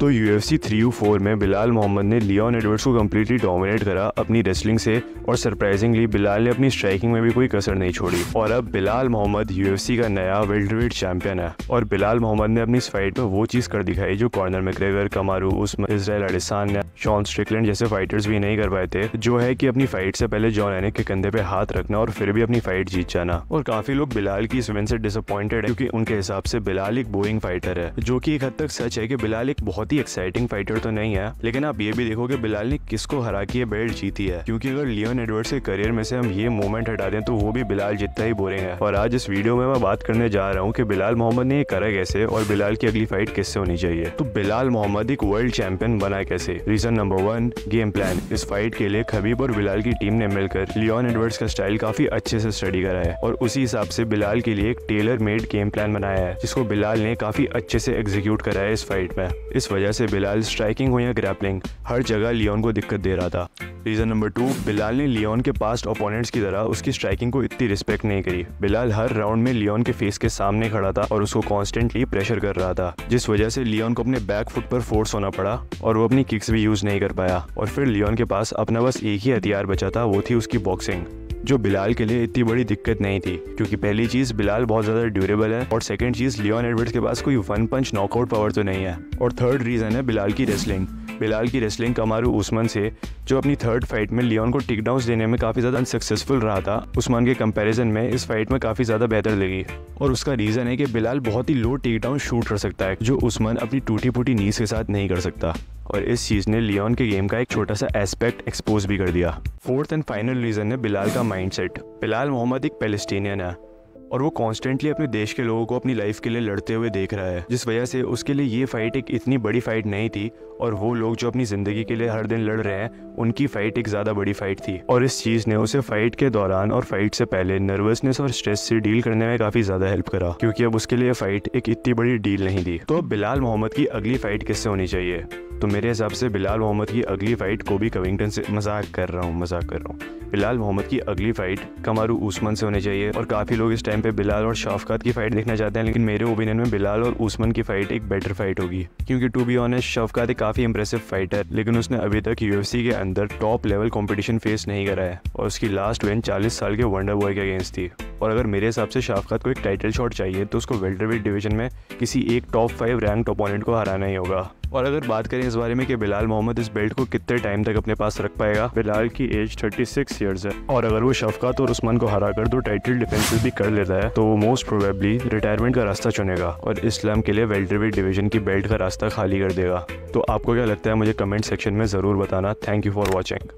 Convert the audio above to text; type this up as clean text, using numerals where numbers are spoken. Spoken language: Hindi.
तो UFC 304 में बिलाल मोहम्मद ने लियोन एडवर्ड्स को कम्प्लीटली डोमिनेट करा अपनी रेसलिंग से, और सरप्राइजिंगली बिलाल ने अपनी स्ट्राइकिंग में भी कोई कसर नहीं छोड़ी। और अब बिलाल मोहम्मद UFC का नया वेल्टरवेट चैंपियन है। और बिलाल मोहम्मद ने अपनी इस फाइट में वो चीज़ कर दिखाई जो corner McGregor, कमारू Usman, Israel एडिसान्या, Shawn Strickland जैसे फाइटर्स भी नहीं कर पाए थे, जो है कि अपनी फाइट से पहले जॉन एनिक के कंधे पे हाथ रखना और फिर भी अपनी फाइट जीत जाना। और काफी लोग बिलाल की इस विन से डिसअपॉइंटेड है, क्योंकि उनके हिसाब से बिलाल एक बोरिंग फाइटर है, जो कि एक हद तक सच है कि बिलाल एक बहुत ही एक्साइटिंग फाइटर तो नहीं है। लेकिन आप ये भी देखो कि बिलाल ने किसको हरा के बेल्ट जीती है, क्योंकि अगर लियोन एडवर्ड्स के करियर में से हम ये मोमेंट हटा दें तो वो भी बिलाल जितना ही बोरिंग है। और आज इस वीडियो में मैं बात करने जा रहा हूँ कि बिलाल मोहम्मद ने ये करा कैसे और बिलाल की अगली फाइट किससे होनी चाहिए। तो बिलाल मोहम्मद एक वर्ल्ड चैंपियन बना कैसे। Reason number 1, game plan. इस फाइट के लिए खबीब और बिलाल की टीम ने मिलकर लियोन एडवर्ड्स का स्टाइल काफी अच्छे से स्टडी करा है, और उसी हिसाब से बिलाल के लिए एक टेलर मेड गेम प्लान बनाया है, जिसको बिलाल ने काफी अच्छे से एग्जीक्यूट करा है इस फाइट में। इस वजह से बिलाल स्ट्राइकिंग हो या ग्रैपलिंग हर जगह लियोन को दिक्कत दे रहा था। रीजन नंबर 2, बिलाल ने लियोन के पास्ट ओपोनेंट्स की तरह उसकी स्ट्राइकिंग को इतनी रिस्पेक्ट नहीं करी। बिलाल हर राउंड में लियोन के फेस के सामने खड़ा था और उसको कॉन्स्टेंटली प्रेशर कर रहा था, जिस वजह से लियोन को अपने बैक फुट पर फोर्स होना पड़ा और वो अपनी किक्स भी यूज नहीं कर पाया। और फिर लियोन के पास अपना बस एक ही हथियार बचा था, वो थी उसकी बॉक्सिंग, जो बिलाल के लिए इतनी बड़ी दिक्कत नहीं थी, क्योंकि पहली चीज बिलाल बहुत ज्यादा ड्यूरेबल है, और सेकंड चीज लियोन एडवर्ड्स के पास कोई वन पंच नॉकआउट पावर तो नहीं है, और थर्ड रीजन है बिलाल की रेसलिंग। बिलाल की रेसलिंग कमारू उस्मान से, जो अपनी थर्ड फाइट में लियोन को टेक डाउन्स देने में काफी ज्यादा अनसक्सेसफुल रहा था, उस्मान के कंपैरिजन में इस फाइट में काफी ज्यादा बेहतर लगी। और उसका रीजन है कि बिलाल बहुत ही लो टेक डाउन शूट कर सकता है, जो उस्मान अपनी टूटी फूटी नीज के साथ नहीं कर सकता, और इस चीज ने लियोन के गेम का एक छोटा सा एस्पेक्ट एक्सपोज भी कर दिया। फोर्थ एंड फाइनल रीजन है बिलाल का माइंडसेट। बिलाल मोहम्मद एक पैलेस्टीनियन है, और वो कॉन्स्टेंटली अपने देश के लोगों को अपनी लाइफ के लिए लड़ते हुए देख रहा है, जिस वजह से उसके लिए ये फाइट एक इतनी बड़ी फाइट नहीं थी, और वो लोग जो अपनी जिंदगी के लिए हर दिन लड़ रहे हैं उनकी फाइट एक ज्यादा बड़ी फाइट थी। और इस चीज ने उसे फाइट के दौरान और फाइट से पहले नर्वसनेस और स्ट्रेस से डील करने में काफी ज्यादा हेल्प करा, क्योंकि अब उसके लिए फाइट एक इतनी बड़ी डील नहीं थी। तो अब बिलाल मोहम्मद की अगली फाइट किससे होनी चाहिए? तो मेरे हिसाब से बिलाल मोहम्मद की अगली फाइट कोबी कविंगटन से, मजाक कर रहा हूँ, बिलाल मोहम्मद की अगली फाइट कमारू उस्मान से होनी चाहिए। और काफी लोग इस टाइम पे बिलाल और शफकात की फाइट देखना चाहते हैं, लेकिन मेरे ओपिनियन में बिलाल और उस्मान की फाइट एक बेटर फाइट होगी, क्योंकि टू बी ऑनेस्ट शफकात एक काफी इंप्रेसिव फाइटर, लेकिन उसने अभी तक UFC के अंदर टॉप लेवल कंपटीशन फेस नहीं करा है, और उसकी लास्ट विन 40 साल के वंडर बॉय के अगेंस्ट थी। और अगर मेरे हिसाब से शफकात को एक टाइटल शॉट चाहिए तो उसको वेल्टरवेट डिवीजन में किसी एक टॉप 5 रैंक्ड ओपोनेंट को हराना ही होगा। और अगर बात करें इस बारे में कि बिलाल मोहम्मद इस बेल्ट को कितने टाइम तक अपने पास रख पाएगा, बिलाल की एज 36 ईयर्स है, और अगर वो शफकात और उस्मान को हरा कर दो टाइटल डिफेंसेस भी कर लेता है तो वो मोस्ट प्रोबेबली रिटायरमेंट का रास्ता चुनेगा और इस्लाम के लिए वेल्टरवेट डिवीजन की बेल्ट का रास्ता खाली कर देगा। तो आपको क्या लगता है मुझे कमेंट सेक्शन में ज़रूर बताना। Thank you for watching.